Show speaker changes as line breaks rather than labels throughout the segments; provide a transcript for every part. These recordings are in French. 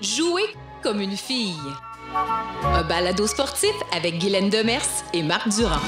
Jouer comme une fille. Un balado sportif avec Guylaine Demers et Marc Durand.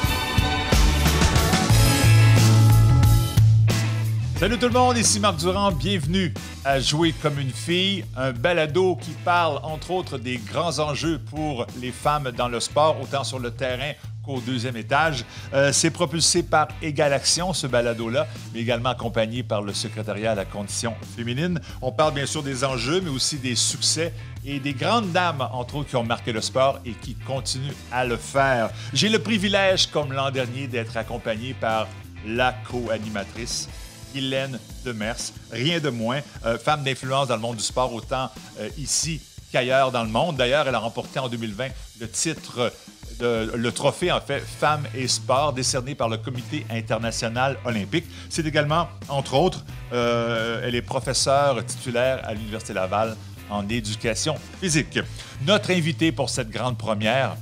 Salut tout le monde, ici Marc Durand. Bienvenue à Jouer comme une fille, un balado qui parle entre autres des grands enjeux pour les femmes dans le sport, autant sur le terrain qu'au deuxième étage. C'est propulsé par Égal Action, ce balado-là, mais également accompagné par le secrétariat à la condition féminine. On parle bien sûr des enjeux, mais aussi des succès et des grandes dames, entre autres, qui ont marqué le sport et qui continuent à le faire. J'ai le privilège, comme l'an dernier, d'être accompagné par la co-animatrice Guylaine Demers, rien de moins, femme d'influence dans le monde du sport, autant ici qu'ailleurs dans le monde. D'ailleurs, elle a remporté en 2020 le titre, le trophée, en fait, Femmes et Sport, décerné par le Comité international olympique. C'est également, entre autres, elle est professeure titulaire à l'Université Laval en éducation physique. Notre invitée pour cette grande première,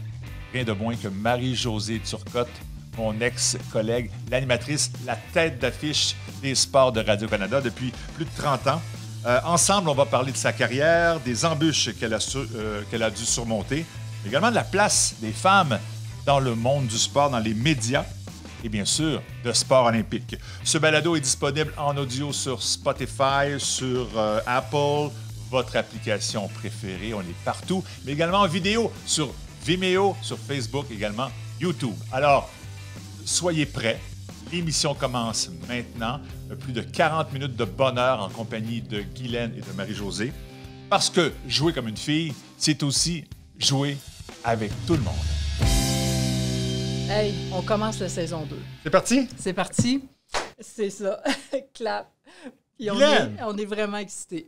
rien de moins que Marie-Josée Turcotte, mon ex-collègue, l'animatrice, la tête d'affiche des sports de Radio-Canada depuis plus de 30 ans. Ensemble, on va parler de sa carrière, des embûches qu'elle a dû surmonter, également de la place des femmes dans le monde du sport, dans les médias et bien sûr, de sport olympique. Ce balado est disponible en audio sur Spotify, sur Apple, votre application préférée, on est partout, mais également en vidéo sur Vimeo, sur Facebook, également YouTube. Alors, soyez prêts. L'émission commence maintenant. Plus de 40 minutes de bonheur en compagnie de Guylaine et de Marie-Josée. Parce que jouer comme une fille, c'est aussi jouer avec tout le monde.
Hey, on commence la saison 2.
C'est parti?
C'est parti. C'est ça. Clap. Puis on est vraiment excités.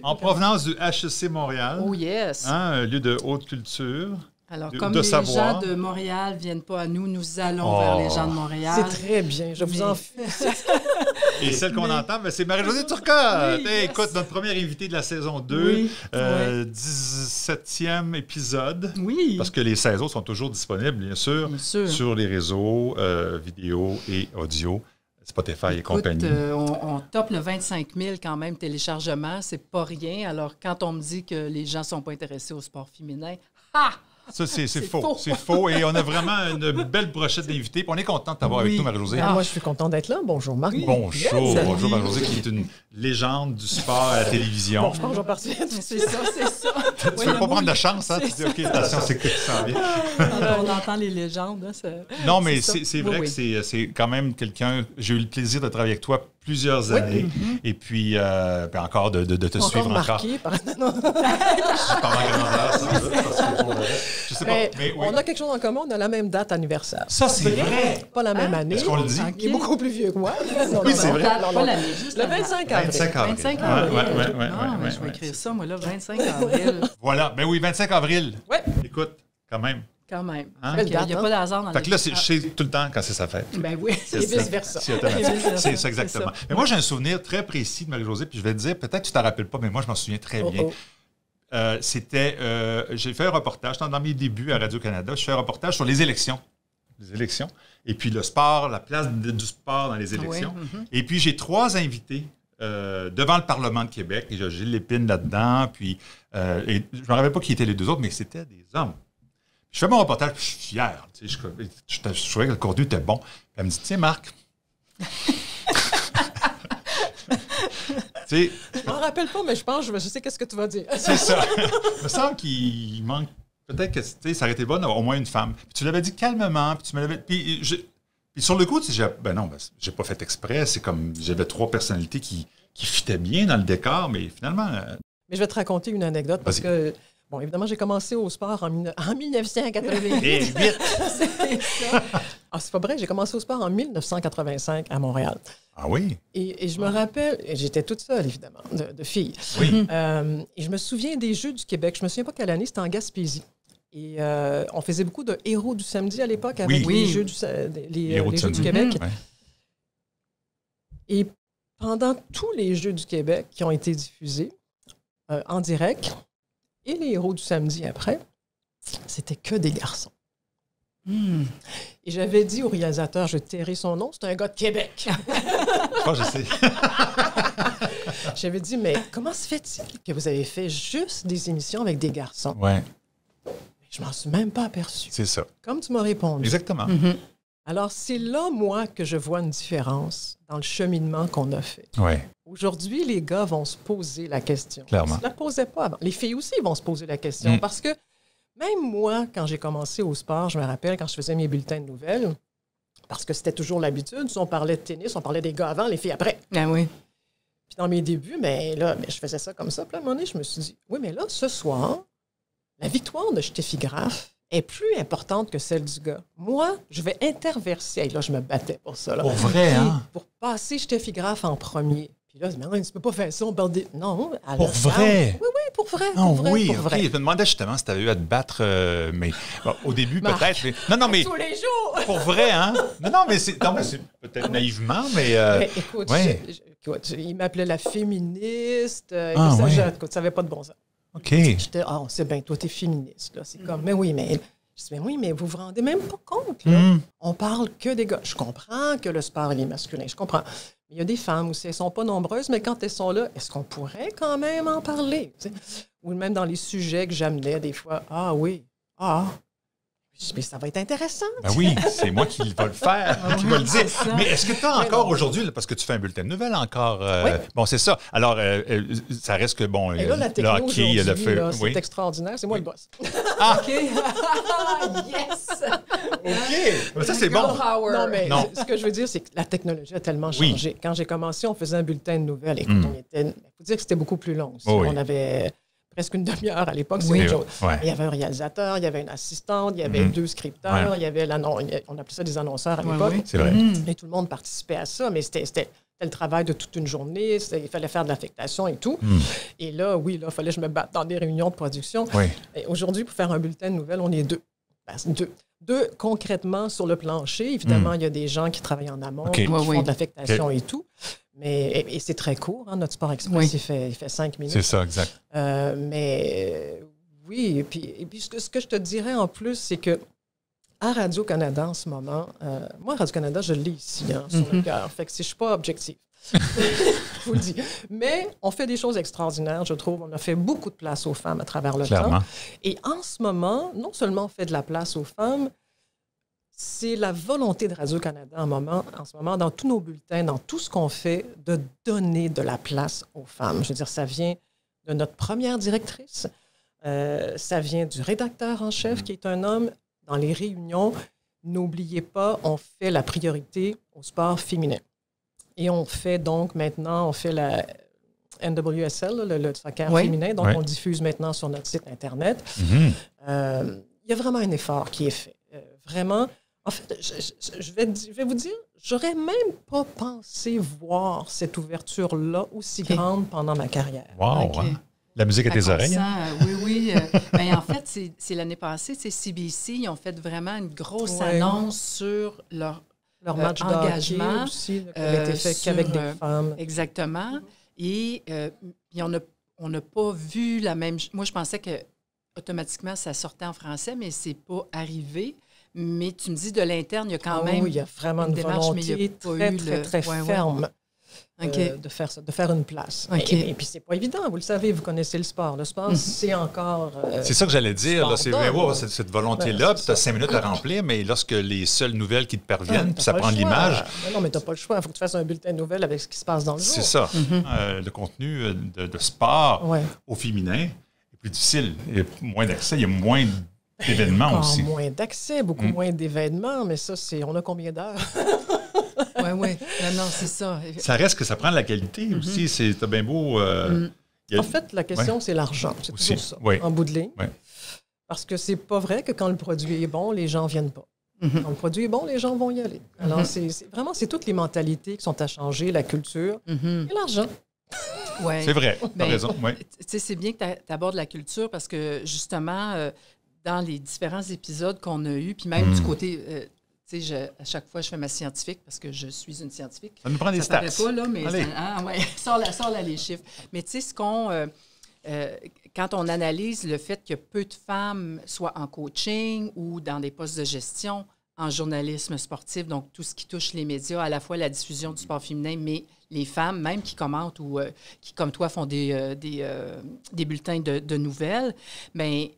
En provenance du HEC Montréal.
Oh yes.
Un lieu de haute culture.
Alors, comme les gens de Montréal ne viennent pas à nous, nous allons vers les gens de Montréal.
C'est très bien, je vous en félicite.
Et celle qu'on entend, c'est Marie-Josée Turcotte.
Oui,
hey, écoute, notre première invitée de la saison 2, 17e épisode.
Oui.
Parce que les saisons sont toujours disponibles, bien sûr. Sur les réseaux vidéo et audio. Spotify et compagnie.
On top le 25 000 quand même téléchargements, c'est pas rien. Alors, quand on me dit que les gens ne sont pas intéressés au sport féminin,
ça, c'est faux. C'est faux. Et on a vraiment une belle brochette d'invités. On est content de t'avoir avec nous, Marie-Josée.
Moi, je suis contente d'être là. Bonjour, Marc.
Oui. Bonjour, Marie-Josée, qui est une légende du sport à la télévision.
Bon, je pense que je vais partir.
C'est ça.
Tu veux pas prendre de chance, hein? Tu dis, OK, attention, c'est que tu sens bien.
On entend les légendes. Hein,
non, mais c'est vrai que c'est quand même quelqu'un... J'ai eu le plaisir de travailler avec toi plusieurs années. Et puis, encore de te suivre
marqué
encore. Par ma grandeur, sans doute, parce que je sais pas. Mais
on a quelque chose en commun, on a la même date anniversaire.
Ça, c'est vrai.
Pas la même année.
Est-ce qu'on le dit?
Il est beaucoup plus vieux que moi.
Oui, c'est vrai.
Pas l'année, juste
le 25 avril.
25 avril.
Ouais,
je vais écrire ça, moi, là, 25 avril.
Voilà. Ben oui, 25 avril.
Oui.
Écoute, quand même.
Quand même.
Hein?
Il n'y a pas de hasard dans
Fait que là, je sais tout le temps quand c'est sa fête.
Ben oui.
Et vice-versa.
C'est ça, exactement. Mais moi, j'ai un souvenir très précis de Marie-Josée, puis je vais te dire, peut-être que tu ne t'en rappelles pas, mais moi, je m'en souviens très bien. C'était... j'ai fait un reportage, dans mes débuts à Radio-Canada, je fais un reportage sur les élections. Et puis le sport, la place du sport dans les élections. Et puis, j'ai 3 invités devant le Parlement de Québec. Et j'ai Gilles Lépine là-dedans, puis... et je ne me rappelle pas qui étaient les 2 autres, mais c'était des hommes. Je fais mon reportage, puis je suis fier. Tu sais, je trouvais que le contenu était bon. Puis elle me dit, tiens, Marc.
Je m'en rappelle pas, mais je sais qu'est-ce que tu vas dire.
C'est ça. Il me semble qu'il manque. Peut-être que ça aurait été bon d'avoir au moins une femme. Puis tu l'avais dit calmement, puis tu me l'avais. Puis sur le coup, j'ai pas fait exprès. C'est comme j'avais 3 personnalités qui fitaient bien dans le décor, mais finalement.
Mais je vais te raconter une anecdote parce que. Bon, évidemment, j'ai commencé au sport en 1988.
Et 8!
C'est ça. C'est pas vrai, j'ai commencé au sport en 1985 à Montréal.
Ah oui?
Et je me rappelle, j'étais toute seule, évidemment, de fille.
Oui.
Et je me souviens des Jeux du Québec. Je me souviens pas quelle année, c'était en Gaspésie. Et on faisait beaucoup de héros du samedi à l'époque avec les Jeux du Québec.
Ouais.
Et pendant tous les Jeux du Québec qui ont été diffusés en direct, et les héros du samedi après, c'était que des garçons. Et j'avais dit au réalisateur, je tairai son nom, c'est un gars de Québec.
Je sais.
J'avais dit, mais comment se fait-il que vous avez fait juste des émissions avec des garçons?
Ouais,
Je m'en suis même pas aperçue.
c'est ça.
Comme tu m'as répondu.
Exactement.
Alors, c'est là, moi, que je vois une différence dans le cheminement qu'on a fait.
Ouais.
Aujourd'hui, les gars vont se poser la question.
Clairement.
Ils ne se la posaient pas avant. Les filles aussi vont se poser la question parce que même moi, quand j'ai commencé au sport, je me rappelle quand je faisais mes bulletins de nouvelles, parce que c'était toujours l'habitude, on parlait de tennis, on parlait des gars avant, les filles après.
Ah oui.
Puis dans mes débuts, mais je faisais ça comme ça. Puis à un moment donné, je me suis dit, oui, mais là, ce soir, la victoire de Steffi Graf est plus importante que celle du gars. Moi, je vais interverser. Et là, je me battais pour ça. Là.
Pour vrai, hein?
Pour passer Steffi Graf en premier. Puis là, je me dis, mais non, tu peux pas faire ça, on parle des... Non.
Pour vrai?
Oui, pour vrai.
Ah
Pour vrai,
oui,
pour
OK.
vrai.
Je me demandais justement si tu avais eu à te battre, mais bon, au début,
Marc.
peut-être. Mais... Non, mais
Tous les jours!
pour vrai, hein? Non, mais c'est peut-être naïvement, mais...
Mais écoute,
ouais.
écoute, il m'appelait la féministe.
Ah,
ça,
ouais.
écoute, ça n'avait pas de bon sens.
OK.
J'étais, on sait bien, toi, t'es féministe. Là. C'est comme, mais oui, mais... Je dis, mais oui, mais vous vous rendez même pas compte. Là. On parle que des gars. Je comprends que le sport, il est masculin. Je comprends. Mais il y a des femmes aussi. Elles ne sont pas nombreuses, mais quand elles sont là, est-ce qu'on pourrait quand même en parler? Tu sais? Ou même dans les sujets que j'amenais, des fois, ah oui, ah. Mais ça va être intéressant.
Ben oui, c'est moi qui va le faire, qui va le dire.
ça.
Mais est-ce que tu as encore aujourd'hui, là, parce que tu fais un bulletin de nouvelles encore...
Oui.
Bon, c'est ça. Alors, ça reste que, bon,
Et là, la techno
le hockey, le
aujourd'hui,
feu...
là, c'est
Oui.
extraordinaire. C'est moi le boss.
Ah,
OK. Yes!
OK. Mais ça, c'est bon.
Girl power.
Non, mais
Non.
ce que je veux dire, c'est que la technologie a tellement
Oui.
changé. Quand j'ai commencé, on faisait un bulletin de nouvelles. Écoute, il faut dire que c'était beaucoup plus long.
Oh oui.
On avait presque une demi-heure à l'époque.
Oui.
C'est autre chose.
Ouais.
Il y avait un réalisateur, il y avait une assistante, il y avait 2 scripteurs,
Ouais.
il y avait on appelait ça des annonceurs à
Ouais,
l'époque.
oui.
C'est vrai.
Et tout le monde participait à ça, mais c'était le travail de toute une journée. Il fallait faire de l'affectation et tout. Et là, oui, il fallait que je me batte dans des réunions de production.
Oui.
Et aujourd'hui, pour faire un bulletin de nouvelles, on est 2. Deux concrètement sur le plancher. Évidemment, il y a des gens qui travaillent en amont,
OK.
qui
Oui,
font
oui.
de l'affectation et tout. Mais, et c'est très court, hein, notre Sport Express,
Oui.
il fait 5 minutes.
C'est ça, exact.
Oui, et puis ce que je te dirais en plus, c'est que à Radio-Canada en ce moment, moi, Radio-Canada, je le lis ici, hein, sur le cœur. Fait que si je ne suis pas objective, je vous le dis. Mais on fait des choses extraordinaires, je trouve. On a fait beaucoup de place aux femmes à travers le
Clairement.
temps. Et en ce moment, non seulement on fait de la place aux femmes, c'est la volonté de Radio-Canada en ce moment, dans tous nos bulletins, dans tout ce qu'on fait, de donner de la place aux femmes. Je veux dire, ça vient de notre première directrice, ça vient du rédacteur en chef, qui est un homme. Dans les réunions, n'oubliez pas, on fait la priorité au sport féminin. Et on fait donc maintenant, on fait la NWSL, le soccer féminin, donc on le diffuse maintenant sur notre site Internet. Il y a vraiment un effort qui est fait. Vraiment, en fait, je vais vous dire, j'aurais même pas pensé voir cette ouverture-là aussi grande pendant ma carrière.
Wow,
OK.
hein? La musique à tes oreilles. Hein?
Oui. Ben, en fait, c'est l'année passée, CBC, ils ont fait vraiment une grosse annonce sur leur
match
engagement
aussi, qui avait été fait qu'avec des femmes.
Exactement. Et puis on n'a pas vu la même... Moi, je pensais que automatiquement, ça sortait en français, mais c'est pas arrivé. Mais tu me dis, de l'interne, il y a quand même...
Oui, il y a vraiment une
démarche, mais il y a
volonté
pas
très ferme de faire ça, de faire une place.
Okay.
Et puis, c'est pas évident. Vous le savez, vous connaissez le sport. Le sport, c'est encore...
c'est ça que j'allais dire. Là, c'est vrai,
pardon.
cette volonté-là, puis tu as 5 minutes à remplir, mais lorsque les seules nouvelles qui te parviennent, puis ça prend de l'image...
Non, mais tu n'as pas le choix. Il faut que tu fasses un bulletin de nouvelles avec ce qui se passe dans le jour.
C'est ça. Le contenu de sport au féminin est plus difficile. Il y a moins d'accès, il y a moins d'événements aussi.
Moins d'accès, beaucoup moins d'événements, mais ça, c'est... On a combien d'heures?
Oui. Non, c'est ça.
Ça reste que ça prend de la qualité aussi. C'est bien beau...
En fait, la question, c'est l'argent. C'est
aussi.
toujours ça,
Oui.
en bout de ligne.
Oui.
Parce que c'est pas vrai que quand le produit est bon, les gens viennent pas. Quand le produit est bon, les gens vont y aller. Alors, c'est toutes les mentalités qui sont à changer, la culture et l'argent.
Ouais.
C'est vrai, tu as raison. Ouais.
Tu sais, c'est bien que tu abordes la culture parce que, justement, dans les différents épisodes qu'on a eus, puis même du côté... tu sais, à chaque fois, je fais ma scientifique parce que je suis une scientifique.
Ça nous prend des stats.
Ça paraît pas, là, mais...
Allez.
Sors là les chiffres. Mais tu sais, quand on analyse le fait que peu de femmes soient en coaching ou dans des postes de gestion, en journalisme sportif, donc tout ce qui touche les médias, à la fois la diffusion du sport féminin, mais les femmes, même qui commentent ou qui, comme toi, font des bulletins de nouvelles, bien,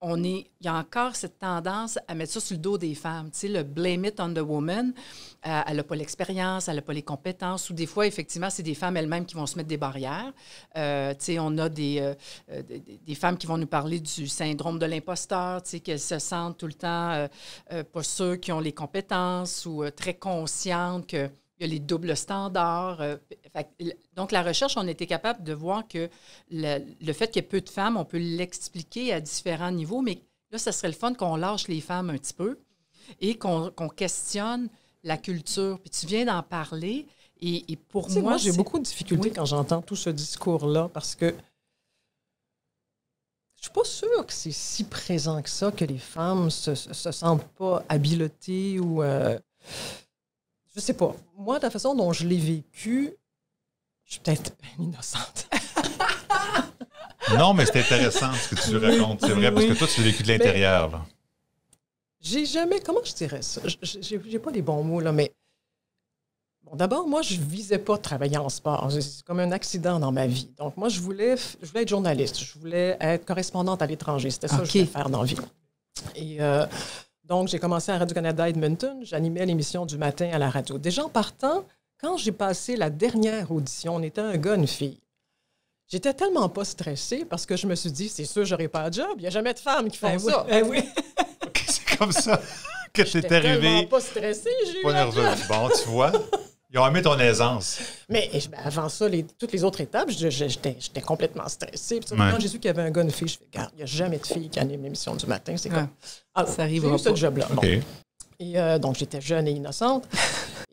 il y a encore cette tendance à mettre ça sur le dos des femmes. Tu sais, le blame it on the woman. Elle n'a pas l'expérience, elle n'a pas les compétences. Ou des fois, effectivement, c'est des femmes elles-mêmes qui vont se mettre des barrières. Tu sais, on a des femmes qui vont nous parler du syndrome de l'imposteur, tu sais, qu'elles se sentent tout le temps pas sûres qu'ils ont les compétences ou très conscientes qu'il y a les doubles standards. Donc, la recherche, on a été capable de voir que le fait qu'il y ait peu de femmes, on peut l'expliquer à différents niveaux, mais là, ça serait le fun qu'on lâche les femmes un petit peu et qu'on questionne la culture. Puis tu viens d'en parler et pour moi,
j'ai beaucoup de difficultés quand j'entends tout ce discours-là parce que je suis pas sûre que c'est si présent que ça, que les femmes se sentent pas habilotées ou... je sais pas. Moi, de la façon dont je l'ai vécu, je suis peut-être innocente.
Non, mais c'est intéressant ce que tu racontes. C'est vrai, parce que toi, tu l'as vécu de l'intérieur. Là.
J'ai jamais... Comment je dirais ça? J'ai pas les bons mots, là, mais... Bon, d'abord, moi, je visais pas travailler en sport. C'est comme un accident dans ma vie. Donc, moi, je voulais être journaliste. Je voulais être correspondante à l'étranger. C'était ça que je voulais faire dans la vie. Et... donc, j'ai commencé à Radio-Canada Edmonton. J'animais l'émission du matin à la radio. Déjà, en partant, quand j'ai passé la dernière audition, on était un gars, une fille. J'étais tellement pas stressée parce que je me suis dit, c'est sûr, j'aurai pas de job. Il n'y a jamais de femmes qui font ça.
Oui.
OK, c'est comme ça que c'est arrivé.
J'étais tellement pas stressée, j'ai eu un job.
Bon, tu vois, ils ont aimé ton aisance.
Mais avant ça, toutes les autres étapes, j'étais complètement stressée. Puis, quand j'ai su qu'il y avait un gars, une fille, je fais, regarde, il n'y a jamais de fille qui anime l'émission du matin. C'est comme... Alors,
ça arrivera
j'ai eu ce job-là. Bon.
OK.
Et donc, j'étais jeune et innocente.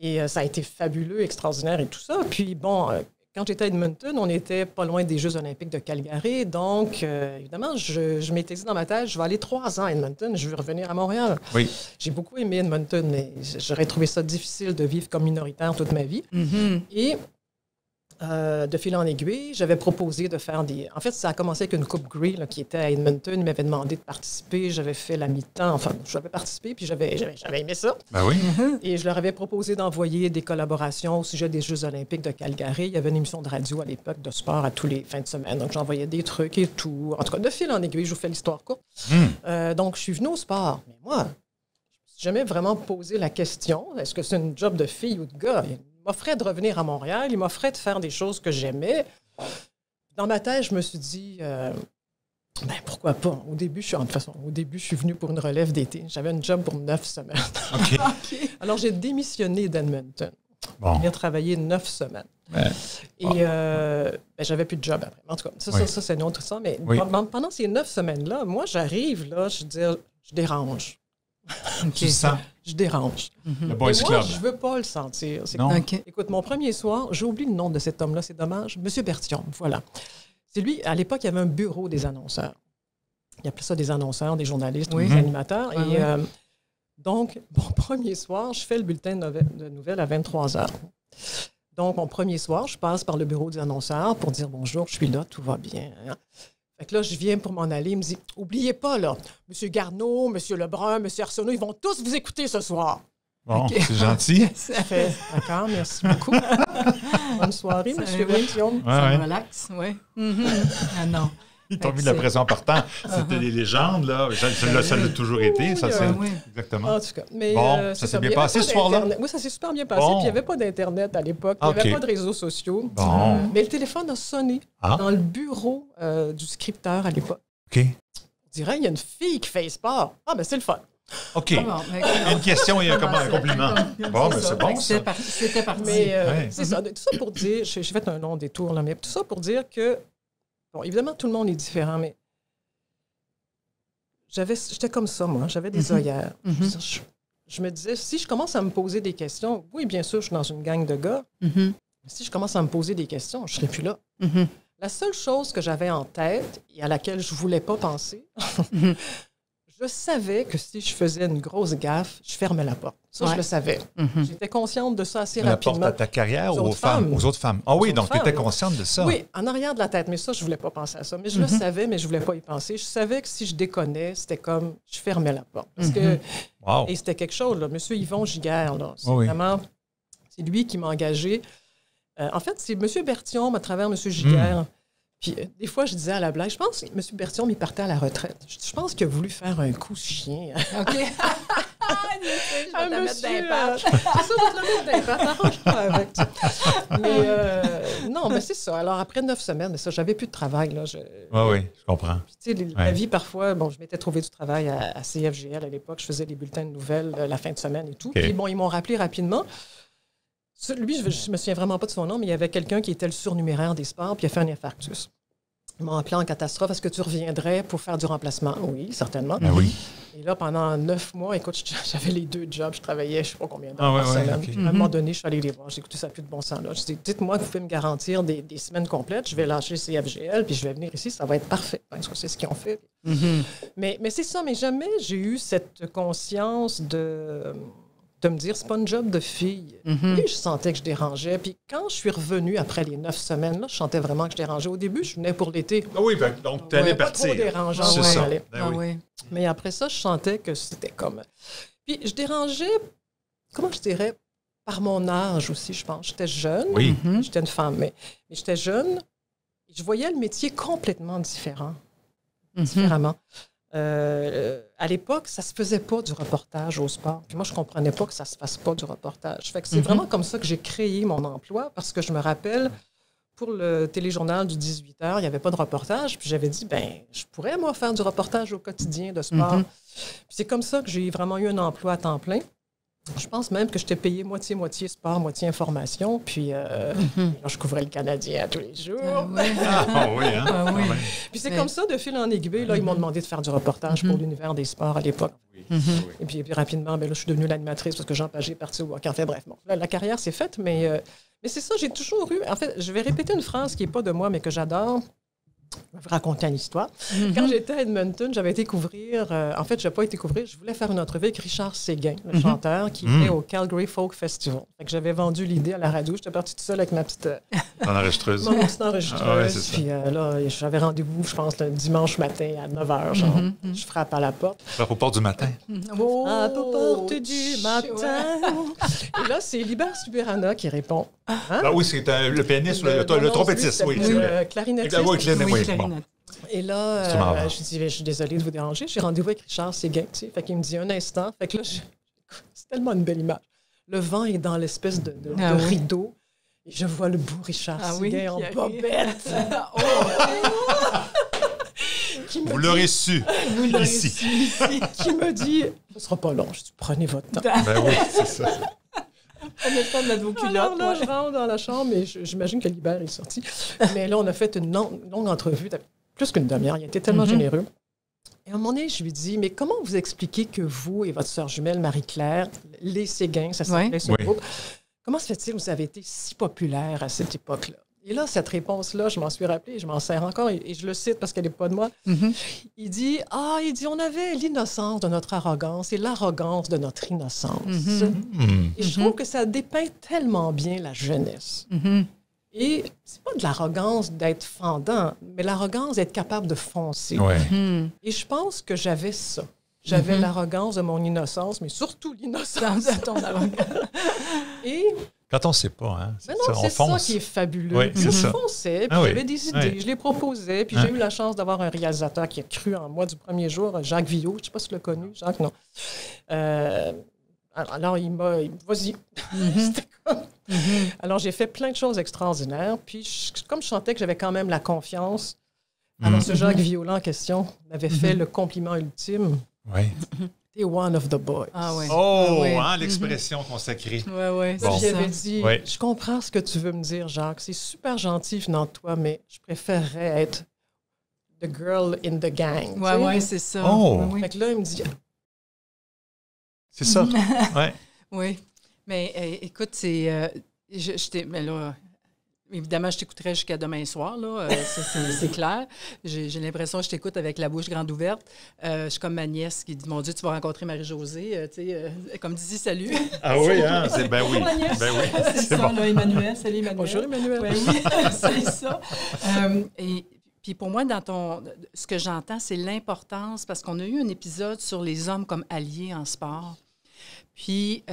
Et ça a été fabuleux, extraordinaire et tout ça. Puis, bon, quand j'étais à Edmonton, on n'était pas loin des Jeux olympiques de Calgary. Donc, évidemment, je m'étais dit dans ma tête, je vais aller 3 ans à Edmonton, je vais revenir à Montréal.
Oui.
J'ai beaucoup aimé Edmonton, mais j'aurais trouvé ça difficile de vivre comme minoritaire toute ma vie.
Mm-hmm.
Et de fil en aiguille, j'avais proposé de faire des... En fait, ça a commencé avec une Coupe Grey là, qui était à Edmonton. Il m'avait demandé de participer. J'avais fait la mi-temps. Enfin, j'avais participé, puis j'avais aimé ça.
Ben oui.
Et je leur avais proposé d'envoyer des collaborations au sujet des Jeux olympiques de Calgary. Il y avait une émission de radio à l'époque de sport à tous les fins de semaine. Donc, j'envoyais des trucs et tout. En tout cas, de fil en aiguille, je vous fais l'histoire courte. Donc, je suis venue au sport. Mais moi, je ne me suis jamais vraiment posé la question, est-ce que c'est une job de fille ou de gars? Il m'offrait de revenir à Montréal, il m'offrait de faire des choses que j'aimais. Dans ma tête, je me suis dit, pourquoi pas? Au début, je suis venue pour une relève d'été. J'avais une job pour 9 semaines.
OK.
Alors, j'ai démissionné d'Edmonton.
Bon.
Je viens travailler 9 semaines.
Ouais.
Et j'avais plus de job après. En tout cas, ça c'est une autre histoire. Mais pendant ces 9 semaines-là, moi, j'arrive, là, je veux dire, je dérange.
Tu sens?
Je dérange.
Le boys
Et moi,
club.
je veux pas le sentir.
Non.
OK.
Écoute, mon premier soir, j'ai oublié le nom de cet homme-là, c'est dommage. Monsieur Bertillon, voilà. C'est lui, à l'époque, il y avait un bureau des annonceurs. Il appelait ça des annonceurs, des journalistes,
Oui.
des animateurs.
Oui,
Et donc, mon premier soir, je fais le bulletin de nouvelles à 23h. Donc, mon premier soir, je passe par le bureau des annonceurs pour dire bonjour, je suis là, tout va bien. Fait que là, je viens pour m'en aller. Il me dit, oubliez pas, là, M. Garneau, M. Lebrun, M. Arsenault, ils vont tous vous écouter ce soir.
Bon, c'est gentil.
Ça fait, d'accord, merci beaucoup. Bonne soirée, M. Bertillon.
Ouais.
Relax, oui. Ah non.
Ils t'ont mis de la pression en partant. C'était des légendes, là. Ça l'a toujours été, ça, c'est...
oui.
Exactement.
En tout cas, mais,
Bon, ça s'est bien passé ce soir-là?
Oui, ça s'est super bien passé.
Bon.
Puis il n'y avait pas d'Internet à l'époque. Il n'y avait pas de réseaux sociaux.
Bon.
Mais le téléphone a sonné dans le bureau du scripteur à l'époque.
OK.
On dirait, il y a une fille qui fait sport. Ah, ben c'est le fun.
OK. Une question et un compliment. Bon, mais c'est bon, ça.
C'était parti.
Mais c'est ça. Tout ça pour dire, j'ai fait un long détour, là, mais tout ça pour dire que, bon, évidemment, tout le monde est différent, mais j'étais comme ça, moi. J'avais des œillères. Je me disais, si je commence à me poser des questions, oui, bien sûr, je suis dans une gang de gars, mais si je commence à me poser des questions, je ne serai plus là. La seule chose que j'avais en tête et à laquelle je ne voulais pas penser, je savais que si je faisais une grosse gaffe, je fermais la porte. Ça, je le savais. J'étais consciente de ça assez rapidement.
La porte à ta carrière ou aux autres femmes? Ah oui, donc tu étais consciente de ça.
Oui, en arrière de la tête. Mais ça, je ne voulais pas penser à ça. Mais je le savais, mais je ne voulais pas y penser. Je savais que si je déconnais, c'était comme je fermais la porte. Parce que, et c'était quelque chose, là. Monsieur Yvon Giguère, là, c'est vraiment... C'est lui qui m'a engagé En fait, c'est M. Berthiaume à travers M. Giguère. Puis des fois, je disais à la blague, je pense que M. Berthiaume, il partait à la retraite. Je pense qu'il a voulu faire un coup de chien.
OK. Je vais te mettre d'impact.
C'est ça, je vais te le mettre d'impact. T'arranges pas avec. Mais non, mais c'est ça. Alors, après 9 semaines, mais ça, j'avais plus de travail. Là.
Oui, je comprends.
Tu sais, la vie, parfois, bon, je m'étais trouvé du travail à CFGL à l'époque. Je faisais des bulletins de nouvelles la fin de semaine et tout.
Okay.
Puis bon, ils m'ont rappelé rapidement. Lui, je me souviens vraiment pas de son nom, mais il y avait quelqu'un qui était le surnuméraire des sports, puis il a fait un infarctus. Ils m'ont appelé en catastrophe. Est-ce que tu reviendrais pour faire du remplacement? Oui, certainement.
Ben oui.
Et là, pendant 9 mois, écoute, j'avais les 2 jobs. Je travaillais, je ne sais pas combien d'heures par semaine.
Okay.
À un moment donné, je suis allée les voir. J'ai écouté ça plus de bon sens. Là. Je dis, dites-moi que vous pouvez me garantir des semaines complètes. Je vais lâcher CFGL, puis je vais venir ici. Ça va être parfait. Parce que c'est ce qu'ils ont fait. Mais c'est ça. Mais jamais j'ai eu cette conscience de me dire, c'est pas une job de fille. Et je sentais que je dérangeais. Puis quand je suis revenue après les 9 semaines, là, je sentais vraiment que je dérangeais. Au début, je venais pour l'été.
Ah oui, donc tu allais partir.
Pas trop dérangeant.
C'est ça.
Oui.
Mais après ça, je sentais que c'était comme... Puis je dérangeais, comment je dirais, par mon âge aussi, je pense. J'étais jeune.
Oui.
J'étais une femme, mais j'étais jeune. Et je voyais le métier complètement différemment. À l'époque, ça se faisait pas du reportage au sport. Puis moi, je comprenais pas que ça se fasse pas du reportage. Fait que c'est vraiment comme ça que j'ai créé mon emploi, parce que je me rappelle, pour le téléjournal du 18h, il n'y avait pas de reportage. Puis j'avais dit, je pourrais, moi, faire du reportage au quotidien de sport. Puis c'est comme ça que j'ai vraiment eu un emploi à temps plein. Je pense même que j'étais payée moitié-moitié sport, moitié information. Puis là, je couvrais le Canadien à tous les jours. Puis c'est comme ça, de fil en aiguille, là, ils m'ont demandé de faire du reportage pour l'univers des sports à l'époque. Et puis rapidement, là, je suis devenue l'animatrice parce que Jean Pagé est parti au hockey. Enfin bref, bon, là, la carrière s'est faite, mais c'est ça, j'ai toujours eu... En fait, je vais répéter une phrase qui n'est pas de moi, mais que j'adore. Je vais vous raconter une histoire. Quand j'étais à Edmonton, j'avais été couvrir... en fait, je n'ai pas été couvrir. Je voulais faire une entrevue avec Richard Séguin, le chanteur, qui était au Calgary Folk Festival. Fait que j'avais vendu l'idée à la radio. J'étais partie toute seule avec ma petite...
enregistreuse.
Mon petite enregistreuse. Puis là, j'avais rendez-vous, je pense, le dimanche matin à 9h. Genre, je frappe à la porte.
Aux portes du matin.
À la porte du matin. Et là, c'est Libère Subirana qui répond.
Ah oui, c'est le pianiste, le trompettiste. Oui, c'est vrai.
Clarinettiste.
Clarinette.
Et là, je dis, je suis désolée de vous déranger. J'ai rendez-vous avec Richard Séguin. Tu sais. Fait qu'il me dit un instant. Fait que là, c'est tellement une belle image. Le vent est dans l'espèce de rideau. Et je vois le beau Richard Séguin en bobette.
Vous l'aurez su ici.
Qui me dit, ce ne sera pas long. Je dis, prenez votre temps.
Ben oui, c'est ça.
On a le temps de mettre vos culottes.
Alors là, je rentre dans la chambre et j'imagine que Libère est sorti. Mais là, on a fait une longue entrevue, plus qu'une demi-heure. Il était tellement généreux. Et à un moment donné, je lui dis, mais comment vous expliquez que vous et votre sœur jumelle, Marie-Claire, les Séguins, ça s'appelait ce groupe, comment se fait-il que vous avez été si populaire à cette époque-là? Et là, cette réponse-là, je m'en suis rappelée, je m'en sers encore, et je le cite parce qu'elle n'est pas de moi. Il dit, on avait l'innocence de notre arrogance et l'arrogance de notre innocence. Et je trouve que ça dépeint tellement bien la jeunesse. Et c'est pas de l'arrogance d'être fendant, mais l'arrogance d'être capable de foncer. Et je pense que j'avais ça. J'avais l'arrogance de mon innocence, mais surtout l'innocence de ton arrogance. Et...
Quand on ne sait pas, hein,
c'est ça qui est fabuleux.
Oui, c'est ça.
Je fonçais, puis j'avais des idées, je les proposais, puis j'ai eu la chance d'avoir un réalisateur qui a cru en moi du premier jour, Jacques Villot. Je ne sais pas si tu l'as connu, Jacques, non. Alors, il m'a dit, vas-y. C'était comme... Alors, j'ai fait plein de choses extraordinaires, puis comme je sentais que j'avais quand même la confiance, alors ce Jacques Villot en question m'avait fait le compliment ultime. T'es one of the boys.
L'expression consacrée.
Oui.
Bon. J'avais dit, je comprends ce que tu veux me dire, Jacques. C'est super gentil venant de toi, mais je préférerais être the girl in the gang.
Oui, c'est ça.
Fait que là, il me dit...
C'est ça.
Oui. Mais écoute, c'est... mais là... Évidemment, je t'écouterai jusqu'à demain soir, là. C'est clair. J'ai l'impression que je t'écoute avec la bouche grande ouverte. Je suis comme ma nièce qui dit, mon Dieu, tu vas rencontrer Marie-Josée. Comme d'ici, salut.
Ah oui, hein? Ben oui.
C'est ça, bon. Là, Emmanuel. Salut, Emmanuel.
Bonjour, Emmanuel.
Oui, c'est ça. Et puis pour moi, ce que j'entends, c'est l'importance, parce qu'on a eu un épisode sur les hommes comme alliés en sport. Puis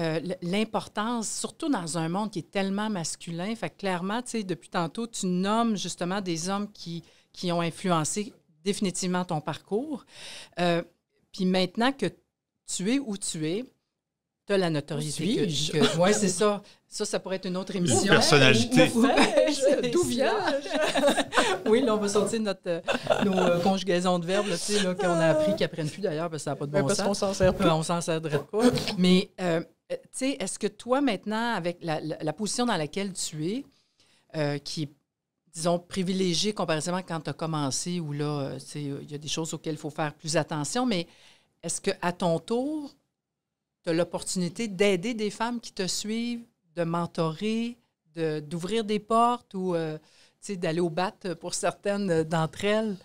l'importance, surtout dans un monde qui est tellement masculin, fait que clairement, tu sais, depuis tantôt, tu nommes justement des hommes qui ont influencé définitivement ton parcours. Puis maintenant que tu es où tu es, tu as la notoriété. Oui, c'est ça. Ça pourrait être une autre émission.
Une personnalité.
D'où viens-je?
Oui, là, on va sortir nos conjugaisons de verbes, tu sais, qu'on a appris, qu'ils n'apprennent plus d'ailleurs, parce que ça n'a pas de bon sens.
Parce qu'on s'en sert pas.
On s'en servirait pas. Mais, tu sais, est-ce que toi, maintenant, avec la position dans laquelle tu es, qui est, disons, privilégiée comparativement quand tu as commencé, où là, tu sais, il y a des choses auxquelles il faut faire plus attention, mais est-ce qu'à ton tour, tu as l'opportunité d'aider des femmes qui te suivent, de mentorer, d'ouvrir des portes ou d'aller au bat pour certaines d'entre elles?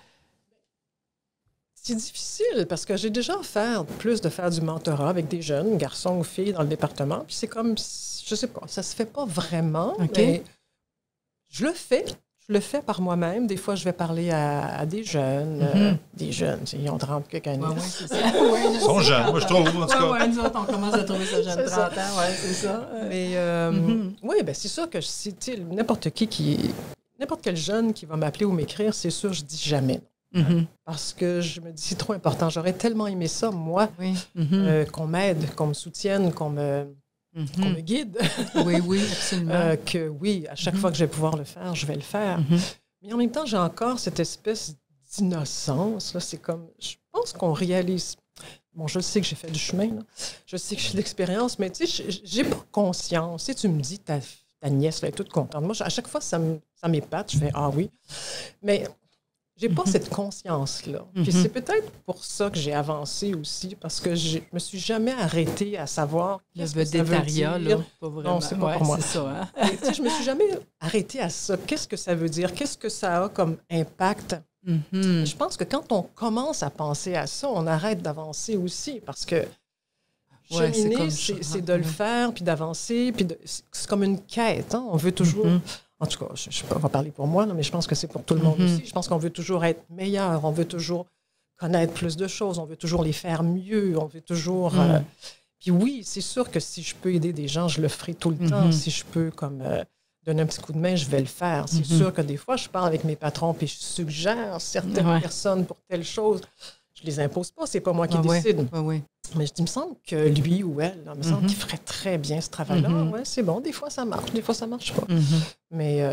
C'est difficile parce que j'ai déjà faire du mentorat avec des jeunes, garçons ou filles dans le département. Puis c'est comme, je sais pas, ça se fait pas vraiment, mais je le fais. Je le fais par moi-même. Des fois, je vais parler à des jeunes. Des jeunes, ils ont 30 quelques années.
Oui, c'est ça.
Ils sont jeunes, moi, je trouve. En tout cas.
Oui, nous autres, on commence à trouver ça jeune, 30 ans. Oui, c'est ça.
Mais oui, bien, c'est sûr que n'importe quel jeune qui va m'appeler ou m'écrire, c'est sûr, je dis jamais non. Parce que je me dis, c'est trop important. J'aurais tellement aimé ça, moi, qu'on m'aide, qu'on me soutienne, qu'on me guide.
Oui, absolument.
Que oui, à chaque fois que je vais pouvoir le faire, je vais le faire. Mais en même temps, j'ai encore cette espèce d'innocence. Là. C'est comme, je pense qu'on réalise... Bon, je sais que j'ai fait du chemin, là. Je sais que j'ai de l'expérience, mais tu sais, j'ai pas conscience. Si tu me dis, ta nièce là, est toute contente. Moi, à chaque fois, ça m'épate. Je fais, ah oui. Mais... j'ai pas cette conscience-là. Puis c'est peut-être pour ça que j'ai avancé aussi, parce que je me suis jamais arrêtée à savoir qu'est-ce que ça veut dire.
Là, pas vraiment.
Non, c'est pas pour moi.
C'est ça, hein?
Je me suis jamais arrêtée à ça. Qu'est-ce que ça veut dire? Qu'est-ce que ça a comme impact? Je pense que quand on commence à penser à ça, on arrête d'avancer aussi, parce que cheminer, c'est de le faire, puis d'avancer, puis c'est comme une quête. Hein? On veut toujours... En tout cas, je ne sais pas, on va parler pour moi, là, mais je pense que c'est pour tout le monde aussi. Je pense qu'on veut toujours être meilleur, on veut toujours connaître plus de choses, on veut toujours les faire mieux, on veut toujours... Puis oui, c'est sûr que si je peux aider des gens, je le ferai tout le temps. Si je peux comme donner un petit coup de main, je vais le faire. C'est sûr que des fois, je parle avec mes patrons puis je suggère certaines personnes pour telle chose. Je ne les impose pas, c'est pas moi qui décide. Mais il me semble que lui ou elle, il me semble qu'il ferait très bien ce travail-là. Ouais, c'est bon, des fois ça marche, des fois ça marche pas. Mais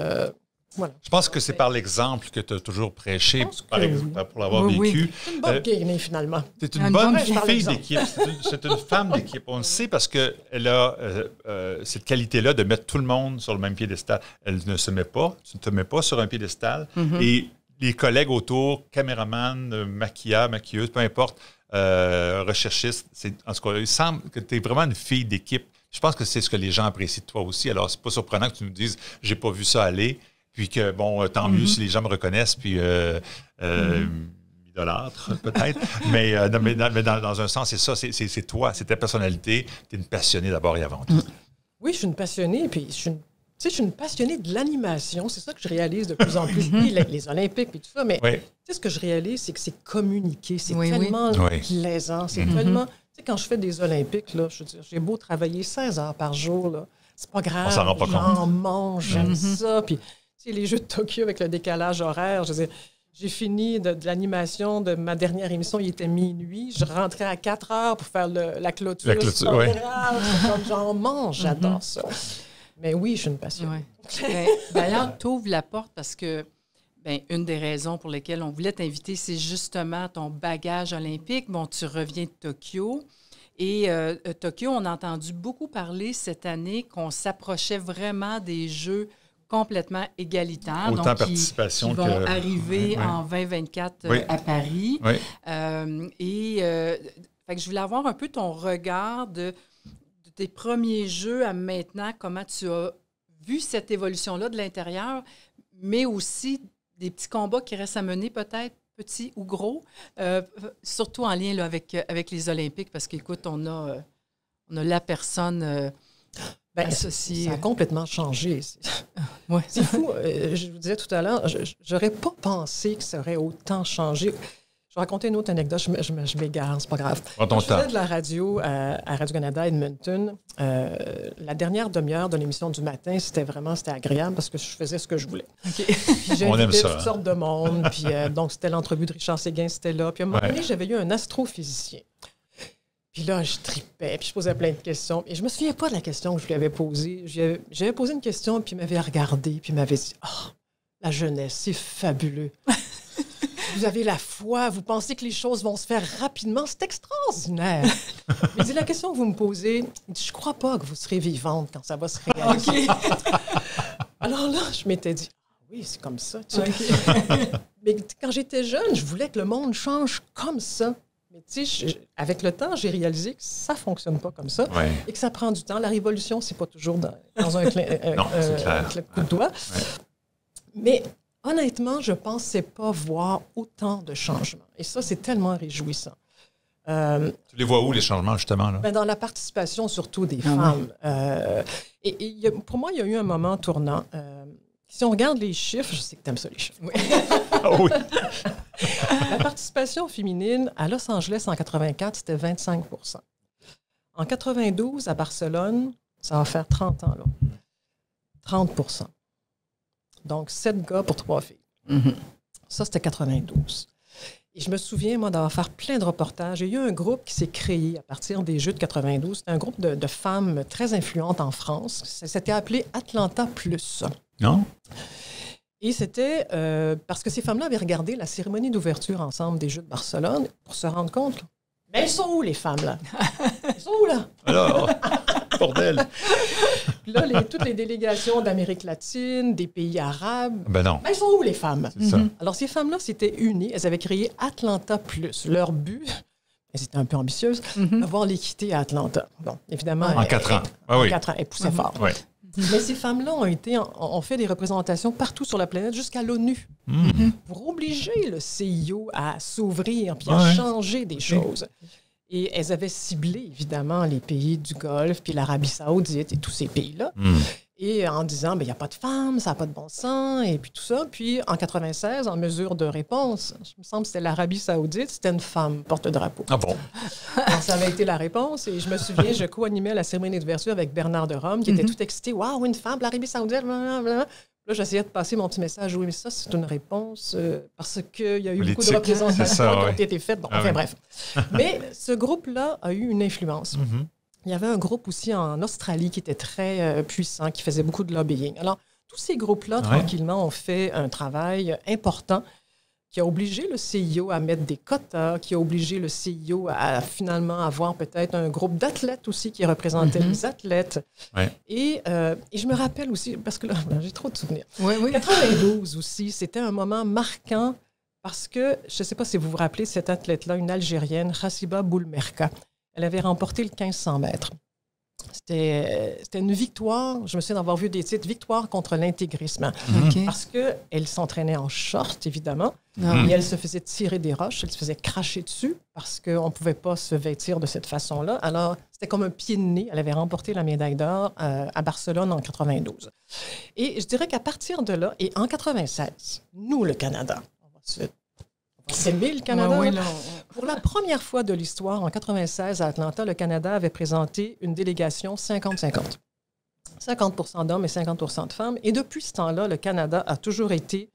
voilà.
Je pense que c'est par l'exemple que tu as toujours prêché pour l'avoir vécu.
C'est une bonne gainée, finalement.
C'est une bonne fille d'équipe. C'est une femme d'équipe. On le sait parce qu'elle a cette qualité-là de mettre tout le monde sur le même piédestal. Elle ne se met pas, tu ne te mets pas sur un piédestal. Et les collègues autour, caméraman, maquilleuse, peu importe, recherchiste, en tout cas, il semble que tu es vraiment une fille d'équipe. Je pense que c'est ce que les gens apprécient de toi aussi. Alors, c'est pas surprenant que tu nous dises « j'ai pas vu ça aller », puis que, bon, tant mieux si les gens me reconnaissent, puis idolâtre, peut-être. mais dans un sens, c'est ça, c'est toi, c'est ta personnalité. Tu es une passionnée d'abord et avant tout.
Oui, je suis une passionnée, puis je suis une passionnée de l'animation. C'est ça que je réalise de plus en plus. Les Olympiques et tout ça, mais ce que je réalise, c'est que c'est communiqué. C'est tellement plaisant. C'est tellement... Tu sais, quand je fais des Olympiques, là, je veux dire, j'ai beau travailler 16 heures par jour, là, c'est pas grave.
On s'en rend pas compte.
J'en mange, j'aime ça. Puis, tu sais, les Jeux de Tokyo avec le décalage horaire, je veux dire, j'ai fini de l'animation de ma dernière émission, il était minuit. Je rentrais à 4 heures pour faire la clôture. C'est pas grave. C'est comme j'en mange, j'adore ça. Mais oui, je suis une passionnée.
D'ailleurs, tu ouvres la porte parce que une des raisons pour lesquelles on voulait t'inviter, c'est justement ton bagage olympique. Bon, tu reviens de Tokyo. Et Tokyo, on a entendu beaucoup parler cette année qu'on s'approchait vraiment des Jeux complètement égalitaires.
Autant
donc,
participation
qui vont arriver en 2024 à Paris. Fait que je voulais avoir un peu ton regard de tes premiers Jeux à maintenant, comment tu as vu cette évolution-là de l'intérieur, mais aussi des petits combats qui restent à mener peut-être, petits ou gros, surtout en lien là, avec les Olympiques, parce qu'écoute, on a la personne associée.
Ça a complètement changé. C'est fou. Je vous disais tout à l'heure, j'aurais pas pensé que ça aurait autant changé. Je vais raconter une autre anecdote, je m'égare, c'est pas grave.
Prends ton
Je faisais de la radio à Radio-Canada à Edmonton. La dernière demi-heure de l'émission du matin, c'était agréable parce que je faisais ce que je voulais.
OK.
Puis
On aime
j'invitais
ça,
toutes sortes de monde. Puis donc, c'était l'entrevue de Richard Séguin, c'était là. Puis à un moment donné, j'avais eu un astrophysicien. Puis là, je tripais, puis je posais plein de questions. Et je me souviens pas de la question que je lui avais posée. J'avais posé une question, puis il m'avait regardé, puis il m'avait dit « Oh, la jeunesse, c'est fabuleux. » Vous avez la foi, vous pensez que les choses vont se faire rapidement, c'est extraordinaire. Il dit, la question que vous me posez, il dit, je crois pas que vous serez vivante quand ça va se réaliser. Alors là, je m'étais dit, oui, c'est comme ça. Tu sais. Mais quand j'étais jeune, je voulais que le monde change comme ça. Mais tu sais, avec le temps, j'ai réalisé que ça fonctionne pas comme ça et que ça prend du temps. La révolution, c'est pas toujours dans un clin de coup de doigt. Ouais. Mais honnêtement, je ne pensais pas voir autant de changements. Et ça, c'est tellement réjouissant.
Tu les vois où, les changements, justement? Là?
Ben, dans la participation, surtout des femmes. Pour moi, il y a eu un moment tournant. Si on regarde les chiffres, je sais que tu aimes ça, les chiffres. Oui.
Oui.
La participation féminine à Los Angeles en 84, c'était 25 %. En 92, à Barcelone, ça va faire 30 ans, là. 30 %. Donc, 7 gars pour 3 filles. Mm-hmm. Ça, c'était 92. Et je me souviens, moi, d'avoir fait plein de reportages. Il y a eu un groupe qui s'est créé à partir des Jeux de 92. C'était un groupe de femmes très influentes en France. Ça s'était appelé Atlanta Plus.
Non?
Et c'était parce que ces femmes-là avaient regardé la cérémonie d'ouverture ensemble des Jeux de Barcelone pour se rendre compte. Là, mais elles sont où, les femmes, là? Elles sont où, là?
Alors, bordel!
Puis là, toutes les délégations d'Amérique latine, des pays arabes,
ben non.
Elles sont où, les femmes?
C'est ça.
Alors, ces femmes-là s'étaient unies. Elles avaient créé Atlanta Plus. Leur but, elles étaient un peu ambitieuses, avoir l'équité à Atlanta. Bon, évidemment...
En 4 ans.
En 4 ans. Elles poussaient fort.
Oui.
Mais ces femmes-là ont fait des représentations partout sur la planète, jusqu'à l'ONU, pour obliger le CIO à s'ouvrir puis à changer des choses. Et elles avaient ciblé, évidemment, les pays du Golfe, puis l'Arabie saoudite et tous ces pays-là. Et en disant, il n'y a pas de femmes, ça n'a pas de bon sens, et puis tout ça. Puis en 96, en mesure de réponse, je me semble que c'était l'Arabie saoudite, c'était une femme porte-drapeau.
Ah bon?
Alors, ça avait été la réponse. Et je me souviens, je co-animais la cérémonie d'ouverture avec Bernard de Rome, qui était tout excité. « Waouh, une femme, l'Arabie saoudite, blablabla. » Là, j'essayais de passer mon petit message. Oui, mais ça, c'est une réponse parce qu'il y a eu beaucoup de représentations qui ont été faites. Bon, bref. Mais ce groupe-là a eu une influence. Il y avait un groupe aussi en Australie qui était très puissant, qui faisait beaucoup de lobbying. Alors, tous ces groupes-là, tranquillement, ont fait un travail important qui a obligé le CIO à mettre des quotas, qui a obligé le CIO à finalement avoir peut-être un groupe d'athlètes aussi qui représentait les athlètes. Et je me rappelle aussi, parce que là, j'ai trop de souvenirs. 92 aussi, c'était un moment marquant parce que, je ne sais pas si vous vous rappelez, cette athlète-là, une Algérienne, Hassiba Boulmerka, elle avait remporté le 1500 mètres. C'était une victoire, je me souviens d'avoir vu des titres, victoire contre l'intégrisme. Parce qu'elle s'entraînait en short, évidemment, et elle se faisait tirer des roches, elle se faisait cracher dessus parce qu'on ne pouvait pas se vêtir de cette façon-là. Alors, c'était comme un pied de nez. Elle avait remporté la médaille d'or à Barcelone en 92. Et je dirais qu'à partir de là, et en 96, nous, le Canada, c'est 1000 Canada. Pour la première fois de l'histoire, en 96, à Atlanta, le Canada avait présenté une délégation 50-50. 50 % d'hommes et 50 % de femmes. Et depuis ce temps-là, le Canada a toujours été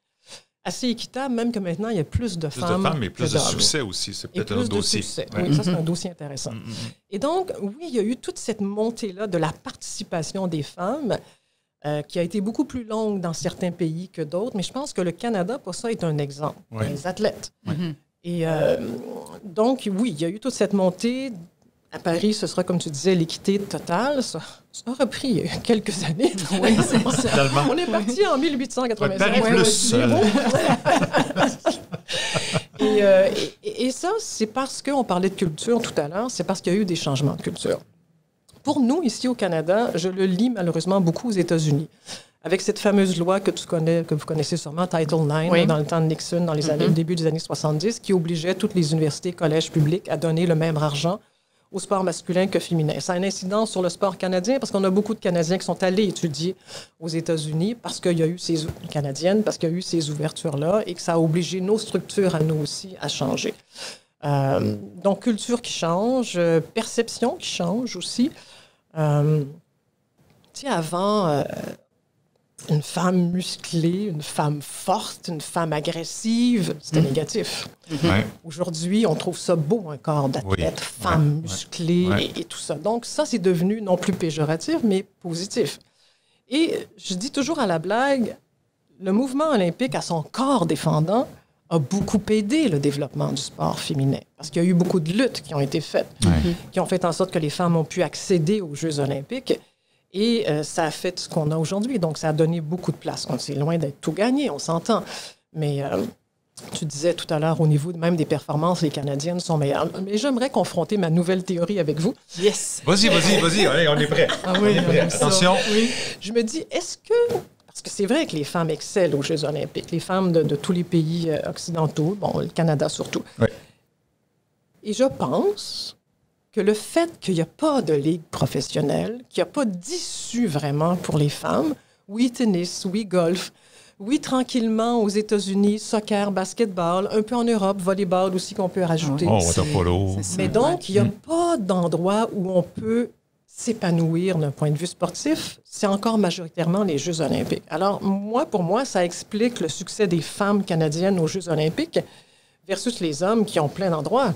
assez équitable, même que maintenant, il y a plus de femmes.
Plus de femmes, mais plus de succès aussi. C'est peut-être un dossier.
Oui, ça, c'est un dossier intéressant. Et donc, oui, il y a eu toute cette montée-là de la participation des femmes qui a été beaucoup plus longue dans certains pays que d'autres, mais je pense que le Canada, pour ça, est un exemple. Les athlètes. Et donc, oui, il y a eu toute cette montée. À Paris, ce sera, comme tu disais, l'équité totale. Ça aura pris quelques années. Oui, c'est ça. On est parti en 1885. Et ça, c'est parce qu'on parlait de culture tout à l'heure, c'est parce qu'il y a eu des changements de culture. Pour nous, ici au Canada, je le lis malheureusement beaucoup aux États-Unis, avec cette fameuse loi que vous connaissez sûrement, Title IX, dans le temps de Nixon, dans les années, au début des années 70, qui obligeait toutes les universités, collèges publics à donner le même argent au sport masculin que féminin. Ça a une incidence sur le sport canadien parce qu'on a beaucoup de Canadiens qui sont allés étudier aux États-Unis parce qu'il y a eu canadiennes, parce qu'il y a eu ces ouvertures-là et que ça a obligé nos structures à nous aussi à changer. Donc, culture qui change, perception qui change aussi. Tu sais, avant, une femme musclée, une femme forte, une femme agressive, c'était négatif.
Ouais.
Aujourd'hui, on trouve ça beau, un corps d'athlète, femme musclée et tout ça. Donc, ça, c'est devenu non plus péjoratif, mais positif. Et je dis toujours à la blague, le mouvement olympique, à son corps défendant, a beaucoup aidé le développement du sport féminin. Parce qu'il y a eu beaucoup de luttes qui ont été faites, qui ont fait en sorte que les femmes ont pu accéder aux Jeux olympiques. Et ça a fait ce qu'on a aujourd'hui. Donc, ça a donné beaucoup de place. C'est loin d'être tout gagné, on s'entend. Mais tu disais tout à l'heure, au niveau même des performances, les Canadiennes sont meilleures. Mais j'aimerais confronter ma nouvelle théorie avec vous.
Yes!
Vas-y, on est prêts.
Ah oui,
on est prêts. Attention.
Oui. Je me dis, est-ce que... Parce que c'est vrai que les femmes excellent aux Jeux olympiques, les femmes de tous les pays occidentaux, bon, le Canada surtout.
Oui.
Et je pense que le fait qu'il n'y a pas de ligue professionnelle, qu'il n'y a pas d'issue vraiment pour les femmes, oui, tennis, oui, golf, oui, tranquillement aux États-Unis, soccer, basketball, un peu en Europe, volleyball aussi qu'on peut rajouter.
Oh, water polo.
Mais donc, il n'y a pas d'endroit où on peut s'épanouir d'un point de vue sportif. C'est encore majoritairement les Jeux olympiques. Alors, pour moi, ça explique le succès des femmes canadiennes aux Jeux olympiques versus les hommes qui ont plein d'endroits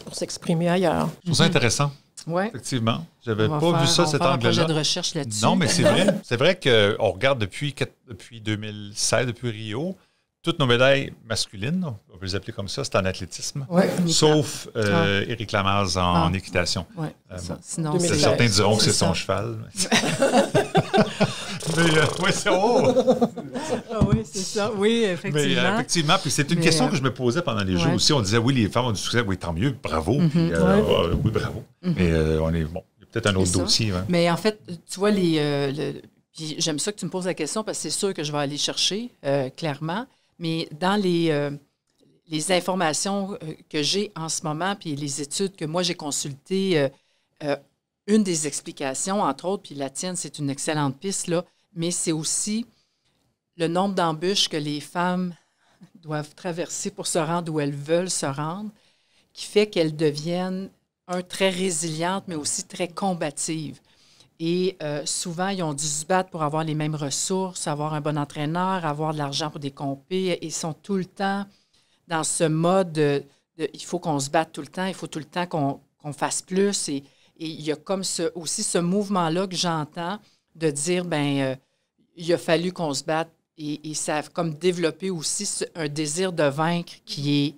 pour s'exprimer ailleurs.
Je trouve ça intéressant.
Oui.
Effectivement. Je n'avais pas vu ça, cet angle-là.
Un projet de recherche là-dessus.
Non, mais c'est vrai. C'est vrai qu'on regarde depuis 2016, depuis Rio, toutes nos médailles masculines, on peut les appeler comme ça, c'est en athlétisme, sauf Éric Lamaze en équitation.
Oui, sinon,
2016.
Certains diront que c'est son cheval. Mais oui, c'est
oui, c'est ça. Oui, effectivement.
Mais effectivement, puis c'est une question que je me posais pendant les Jeux aussi. On disait, oui, les femmes ont du succès. Oui, tant mieux, bravo. Puis, oui, bravo. Mais on est, bon, il y a peut-être un autre dossier. Hein.
Mais en fait, tu vois, puis j'aime ça que tu me poses la question parce que c'est sûr que je vais aller chercher, clairement. Mais dans les informations que j'ai en ce moment, puis les études que moi j'ai consultées, une des explications, entre autres, puis la tienne, c'est une excellente piste, là, mais c'est aussi le nombre d'embûches que les femmes doivent traverser pour se rendre où elles veulent se rendre, qui fait qu'elles deviennent, très résilientes, mais aussi très combatives. Et souvent, ils ont dû se battre pour avoir les mêmes ressources, avoir un bon entraîneur, avoir de l'argent pour des compés. Ils sont tout le temps dans ce mode il faut qu'on se batte tout le temps, il faut tout le temps qu'on fasse plus. Et il y a comme aussi ce mouvement-là que j'entends de dire, il a fallu qu'on se batte. Et ça a comme développé aussi un désir de vaincre qui est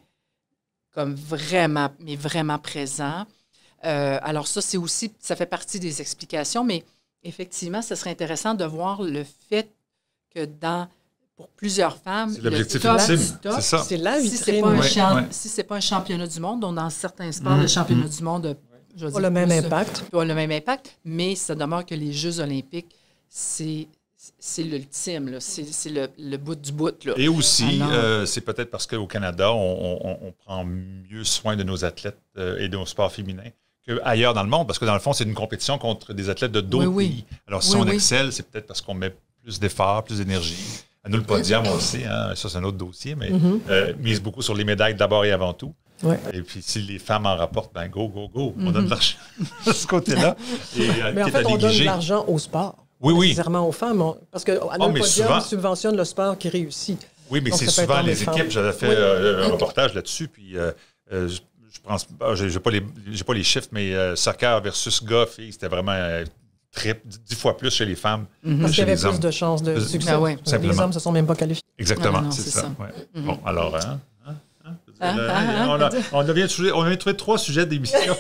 comme vraiment, mais vraiment présent. Alors ça, ça fait partie des explications, mais effectivement, ce serait intéressant de voir le fait que pour plusieurs femmes,
c'est l'objectif ultime, c'est ça.
C'est la vitrine.
Si ce n'est pas un championnat du monde, donc dans certains sports, le championnat du monde
pas le même impact.
Pas le même impact, mais ça demeure que les Jeux olympiques, c'est l'ultime, là. C'est le bout du bout. Là.
Et aussi, c'est peut-être parce qu'au Canada, on prend mieux soin de nos athlètes et de nos sports féminins qu'ailleurs dans le monde, parce que dans le fond, c'est une compétition contre des athlètes de d'autres pays. Alors, si on excelle, c'est peut-être parce qu'on met plus d'efforts, plus d'énergie. À nous, le podium aussi, hein, ça, c'est un autre dossier, mais mise beaucoup sur les médailles d'abord et avant tout. Ouais. Et puis, si les femmes en rapportent, go. On donne de l'argent de ce côté-là.
Mais en fait, on donne de l'argent au sport.
Oui.
Nécessairement aux femmes. Parce que à notre podium, on subventionne le sport qui réussit.
Oui, mais donc, c'est souvent les équipes. J'avais fait un reportage là-dessus, puis je pense, j'ai pas les chiffres, mais soccer versus golf, c'était vraiment 10 fois plus chez les femmes.
Parce qu'il y avait plus de chances de succès. Les hommes ne se sont même pas qualifiés.
Exactement, c'est ça. Ouais. Bon, alors, on a trouvé 3 sujets d'émission.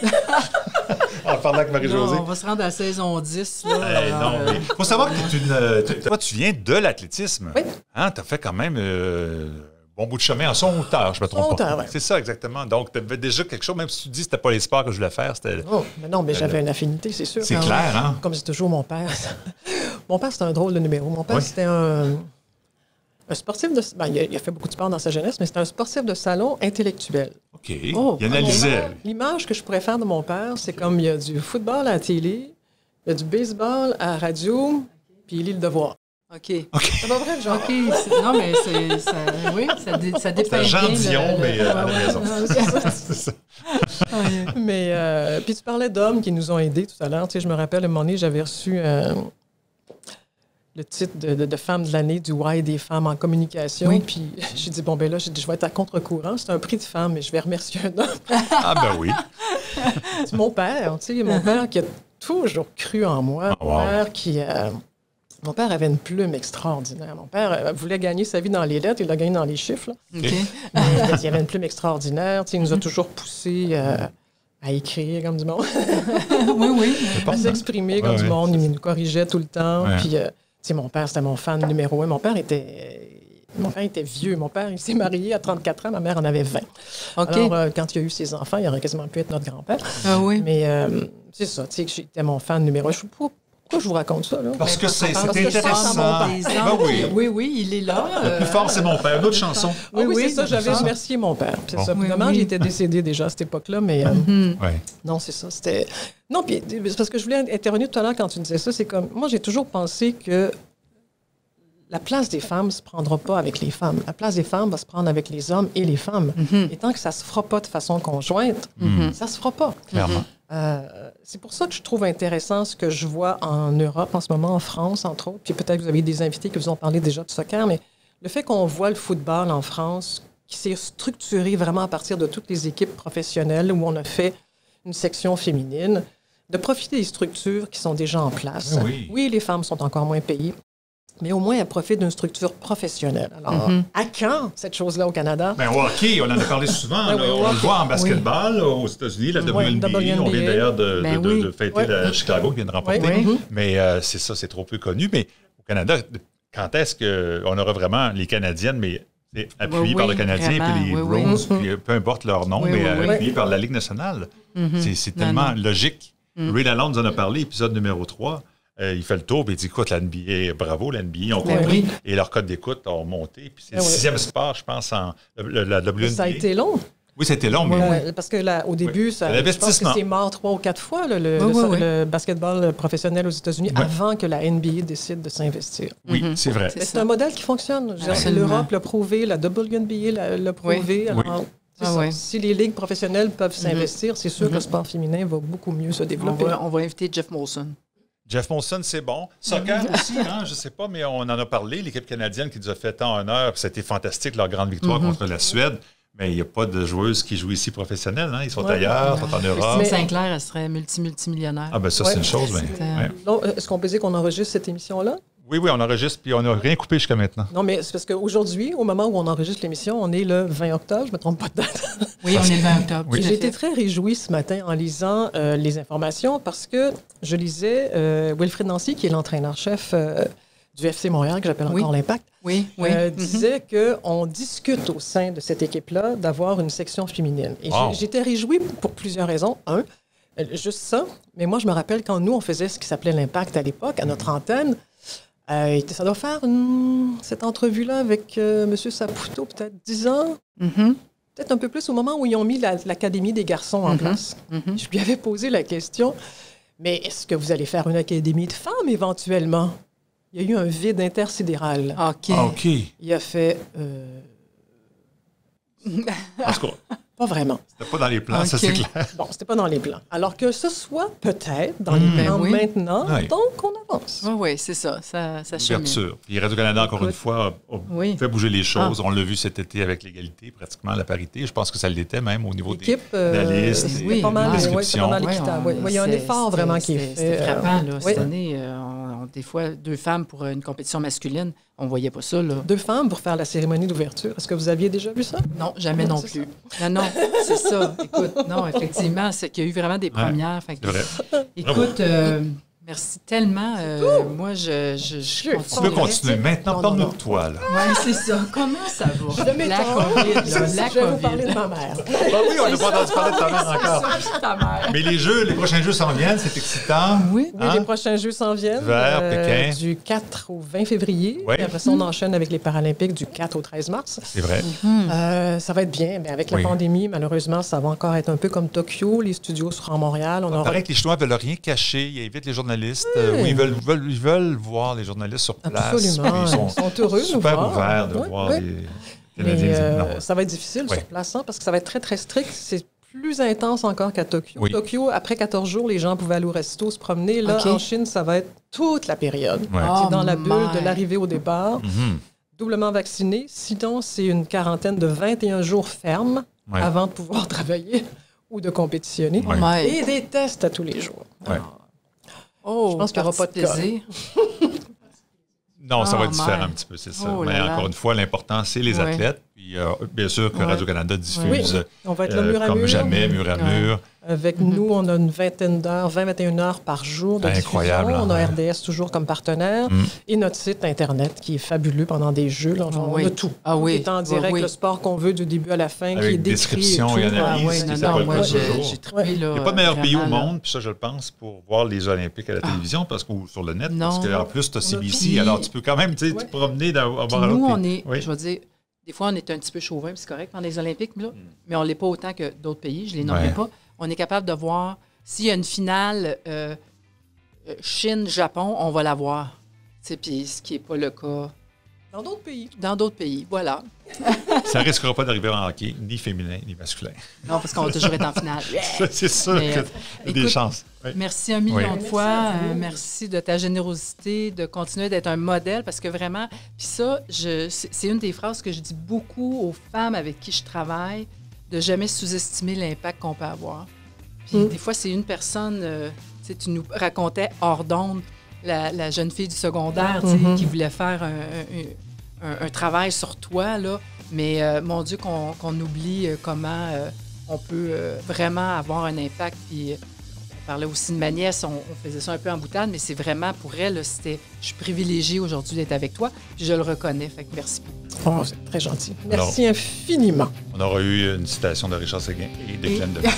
En parlant avec Marie-Josée.
On va se rendre à la saison 10. Il
faut savoir que toi, tu viens de l'athlétisme.
Oui.
Hein, tu as fait quand même bon bout de chemin en son hauteur, je me trompe pas.
Ouais.
C'est ça, exactement. Donc, tu avais déjà quelque chose, même si tu dis que c'était pas les sports que je voulais faire.
Mais non, mais j'avais une affinité, c'est sûr.
C'est clair, hein?
Comme c'est toujours mon père. Mon père, c'était un drôle de numéro. Mon père, c'était un Un sportif de... Ben, il a fait beaucoup de sport dans sa jeunesse, mais c'est un sportif de salon intellectuel.
OK.
Oh,
il analysait.
L'image que je pourrais faire de mon père, c'est comme il y a du football à la télé, il y a du baseball à la radio, puis il lit le devoir.
OK.
C'est pas vrai, genre?
OK. Non, mais ça dépend
C'est Jean Dion, mais à la maison.
C'est ça. Mais, puis tu parlais d'hommes qui nous ont aidés tout à l'heure. Tu sais, je me rappelle, à un moment donné, j'avais reçu le titre de femme de l'année du Y des femmes en communication.
Oui.
Puis j'ai dit, bon, ben là, je vais être à contre-courant. C'est un prix de femme, mais je vais remercier un homme.
Ah, ben oui.
C'est mon père, tu sais, mon père qui a toujours cru en moi.
Oh, wow.
Mon père avait une plume extraordinaire. Mon père voulait gagner sa vie dans les lettres, il l'a gagné dans les chiffres. Là.
OK.
Mais il avait une plume extraordinaire. Tu sais, il nous a toujours poussés à écrire comme du monde,
Oui.
à s'exprimer comme du monde. Il nous corrigeait tout le temps.
Ouais.
Puis, tu sais, mon père, c'était mon fan numéro 1. Mon père était vieux. Mon père, il s'est marié à 34 ans. Ma mère en avait 20.
OK.
Alors, quand il a eu ses enfants, il aurait quasiment pu être notre grand-père.
Ah oui.
Mais c'est ça, tu sais, que j'étais mon fan numéro 1. Pourquoi je vous raconte ça, là?
Parce que c'est
parce que
intéressant.
ça sent
Des
Ben
anges.
oui.
Oui, il est là.
Le plus fort, c'est mon père. Une autre chanson.
Oui, c'est ça,
c'est
j'avais
ça.
remercié mon père. C'est
Bon.
ça.
Oui,
Dommage,
oui.
il était décédé déjà à cette époque-là, mais
Oui.
non, c'est ça. C'était. Non, puis c'est parce que je voulais intervenir tout à l'heure quand tu disais ça. C'est comme. Moi, j'ai toujours pensé que la place des femmes ne se prendra pas avec les femmes. La place des femmes va se prendre avec les hommes et les femmes. Et tant que ça ne se fera pas de façon conjointe, ça ne se fera pas.
Clairement.
C'est pour ça que je trouve intéressant ce que je vois en Europe en ce moment, en France, entre autres. Puis peut-être que vous avez des invités qui vous ont parlé déjà de soccer, mais le fait qu'on voit le football en France qui s'est structuré vraiment à partir de toutes les équipes professionnelles où on a fait une section féminine, de profiter des structures qui sont déjà en place.
Oui.
Les femmes sont encore moins payées, mais au moins elles profitent d'une structure professionnelle. Alors, à quand cette chose-là au Canada?
Ben, au hockey, on en a parlé souvent.
Ben
là.
oui,
On le
hockey.
voit en basketball aux États-Unis, la
Oui,
WNBA.
WNBA.
On vient d'ailleurs
Ben oui.
de fêter
Oui.
la Chicago qui vient de remporter.
Oui.
Mais c'est ça, c'est trop peu connu. Mais au Canada, quand est-ce qu'on aura vraiment les Canadiennes, mais appuyées
Oui,
par le Canadien,
vraiment,
puis les
oui,
Bruins, puis peu importe leur nom,
Oui,
mais
oui, oui.
appuyées par la Ligue nationale? C'est
Non,
tellement
non.
logique. Ray Lalonde en a parlé, épisode numéro 3. Il fait le tour et il dit, écoute, la NBA, bravo, la NBA, ont
Ben
compris.
oui.
Et leur code d'écoute ont monté. Puis c'est
Ben
le
oui.
6e sport, je pense, en la WNBA.
Ça a été long.
Oui, c'était long, mais
Parce que là, au début,
C'est
je pense que
l'investissement.
c'est mort 3 ou 4 fois, là,
Oui.
le basketball professionnel aux États-Unis,
Oui.
avant que la NBA décide de s'investir.
oui, c'est vrai.
C'est
Mais
ça.
c'est un modèle qui fonctionne. Je veux dire,
Absolument.
L'Europe l'a prouvé, la WNBA l'a prouvé.
Oui.
Alors, c'est
Ah
ça.
ouais.
Si les ligues professionnelles peuvent s'investir, c'est sûr que le sport féminin va beaucoup mieux se développer.
On va inviter Jeff Molson.
Jeff Molson, c'est bon. Soccer aussi, hein, je ne sais pas, mais on en a parlé. L'équipe canadienne qui nous a fait tant honneur, puis c'était fantastique, leur grande victoire contre la Suède. Mais il n'y a pas de joueuses qui jouent ici professionnelles. Hein. Ils sont ailleurs, ils sont en Europe.
Christine Sinclair, elle serait multimillionnaire.
Ah, ben ça,
Ouais.
c'est une chose. Mais,
C'était-
ouais.
Donc, est-ce qu'on peut dire qu'on enregistre cette émission-là?
Oui, on enregistre, puis on n'a rien coupé jusqu'à maintenant.
Non, mais c'est parce qu'aujourd'hui, au moment où on enregistre l'émission, on est le 20 octobre, je ne me trompe pas de date.
Oui, on est le 20 octobre.
Oui.
tout à
J'ai été
fait.
très réjouie ce matin en lisant les informations parce que je lisais Wilfrid Nancy, qui est l'entraîneur-chef du FC Montréal, que j'appelle
Oui.
encore l'Impact,
Oui.
disait qu'on discute au sein de cette équipe-là d'avoir une section féminine. Et
Wow.
j'étais réjouie pour plusieurs raisons. Un, juste ça, mais moi, je me rappelle quand nous, on faisait ce qui s'appelait l'Impact à l'époque, à notre antenne, ça doit faire cette entrevue-là avec M. Saputo, peut-être 10 ans,
Mhm.
peut-être un peu plus au moment où ils ont mis l'Académie des garçons en place. Je lui avais posé la question, mais est-ce que vous allez faire une académie de femmes éventuellement? Il y a eu un vide intersidéral.
OK.
Ah, OK.
Il a fait
En tout cas,
pas vraiment.
c'était pas dans les plans, ça
OK.
c'est clair.
Bon, c'était pas dans les plans. Alors que ce soit peut-être dans les plans
Ben oui.
maintenant,
Oui.
donc on avance.
Oui, c'est ça. Ça chemine.
Ouverture. Puis Radio-Canada, encore une fois, a
Oui.
fait bouger les choses. On l'a vu cet été avec l'égalité, pratiquement la parité. Je pense que ça l'était même au niveau des
L'équipe,
analystes,
c'est
des
oui,
pas mal,
descriptions.
ouais, c'est pas mal équitable. Oui, il y a un effort vraiment qui est fait.
C'était frappant, là,
oui.
cette année. Des fois, 2 femmes pour une compétition masculine, on voyait pas ça, là.
2 femmes pour faire la cérémonie d'ouverture. Est-ce que vous aviez déjà vu ça?
Non, jamais non
C'est
plus. Non, c'est ça. Écoute, non, effectivement, c'est qu'il y a eu vraiment des premières. Fait que-
C'est vrai.
écoute, Merci tellement. Moi, je
Tu peux
continuerai.
continuer. Maintenant,
Non,
parle-nous
non.
de toi, là.
Oui, c'est ça. Comment ça va?
Je m'étends.
La COVID, là, la
Je vais vous parler
COVID.
de ma mère.
Ah oui, on n'a pas entendu parler de ta mère encore.
C'est ta mère.
Mais les prochains jeux s'en viennent, c'est excitant.
Oui.
Oui,
Hein?
les prochains Jeux s'en viennent.
Vers Pékin.
Du 4 au 20 février.
Oui.
Puis après ça, on enchaîne avec les Paralympiques du 4 au 13 mars.
C'est vrai.
Ça va être bien. Mais avec la
Oui.
pandémie, malheureusement, ça va encore être un peu comme Tokyo. Les studios seront à Montréal. On
Il
aura
paraît que les Chinois ne veulent rien cacher. Ils invitent les journalistes. Oui, ils veulent voir les journalistes sur place.
Absolument.
Puis
Ils sont heureux de nous
super
voir.
ouverts de
Oui,
voir
oui.
les
Mais
Canadiens. Non.
ça va être difficile
Oui.
sur place parce que ça va être très, très strict. C'est plus intense encore qu'à Tokyo.
Oui.
Tokyo, après 14 jours, les gens pouvaient aller au resto, se promener. Là,
OK.
en Chine, ça va être toute la période.
Ouais.
Oh
C'est dans la bulle
my.
de l'arrivée au départ.
Mhm.
Doublement vacciné. Sinon, c'est une quarantaine de 21 jours ferme
Ouais.
avant de pouvoir travailler ou de compétitionner.
Ouais.
My.
Et des tests à tous les jours.
Ouais.
Oh,
Je pense qu'il y aura pas de cas.
plaisir.
Non, ça va être
Oh,
différent
my.
un petit peu, c'est ça.
Oh
Mais
là là.
encore une fois, l'important, c'est les
Ouais.
athlètes. Puis, bien sûr que
Ouais.
Radio-Canada diffuse
On va être là mur à
comme
mur.
jamais, mur à
Ouais.
mur.
Avec nous, on a une vingtaine d'heures, 20-21 heures par jour de
Incroyable,
diffusion. On a
hein,
RDS toujours comme partenaire.
Mm.
Et notre site Internet qui est fabuleux pendant des jeux. Là, on
Oui.
a tout.
Ah oui.
Tout est en
Oui,
direct,
oui.
le sport qu'on veut du début à la fin, qui est
Avec
décrit.
description et
tout.
Ah
analyse.
oui,
qui
non,
s'appelle
non, moi,
pas
j'ai
toujours.
trippé, là.
Il n'y a pas de meilleur pays au
vraiment, là.
monde, puis ça, je le pense, pour voir les Olympiques à la télévision ou sur le net.
Non.
Parce qu'en plus, tu as CBC,
tout.
alors tu peux quand même te promener dans
Puis
voir
nous,
l'autre.
on est,
Oui.
je veux dire, des fois, on est un petit peu chauvin, puis c'est correct pendant les Olympiques, là, mais on ne l'est pas autant que d'autres pays, je ne les nommerai
Ouais.
pas. On est capable de voir, s'il y a une finale Chine-Japon, on va la voir. Tu sais, puis ce qui n'est pas le cas
Dans d'autres pays.
dans d'autres pays. Voilà.
Ça ne risquera pas d'arriver en hockey, ni féminin, ni masculin.
Non, parce qu'on va toujours être en finale.
C'est sûr
Mais,
qu'il y a des
écoute,
chances. Oui.
Merci un million
Oui.
de fois. Merci de ta générosité, de continuer d'être un modèle, parce que vraiment, puis ça, c'est une des phrases que je dis beaucoup aux femmes avec qui je travaille, de jamais sous-estimer l'impact qu'on peut avoir. Puis des fois, c'est une personne, tu sais, tu nous racontais hors d'onde, la jeune fille du secondaire, tu sais, qui voulait faire un travail sur toi, là. Mais mon Dieu, qu'on oublie comment on peut vraiment avoir un impact. Puis on parlait aussi de ma nièce, on faisait ça un peu en boutade, mais c'est vraiment pour elle, là, je suis privilégiée aujourd'hui d'être avec toi, puis je le reconnais. Fait que merci beaucoup.
Oh, c'est très gentil. Merci infiniment.
On aura eu une citation de Richard Séguin et de Glenn Demers.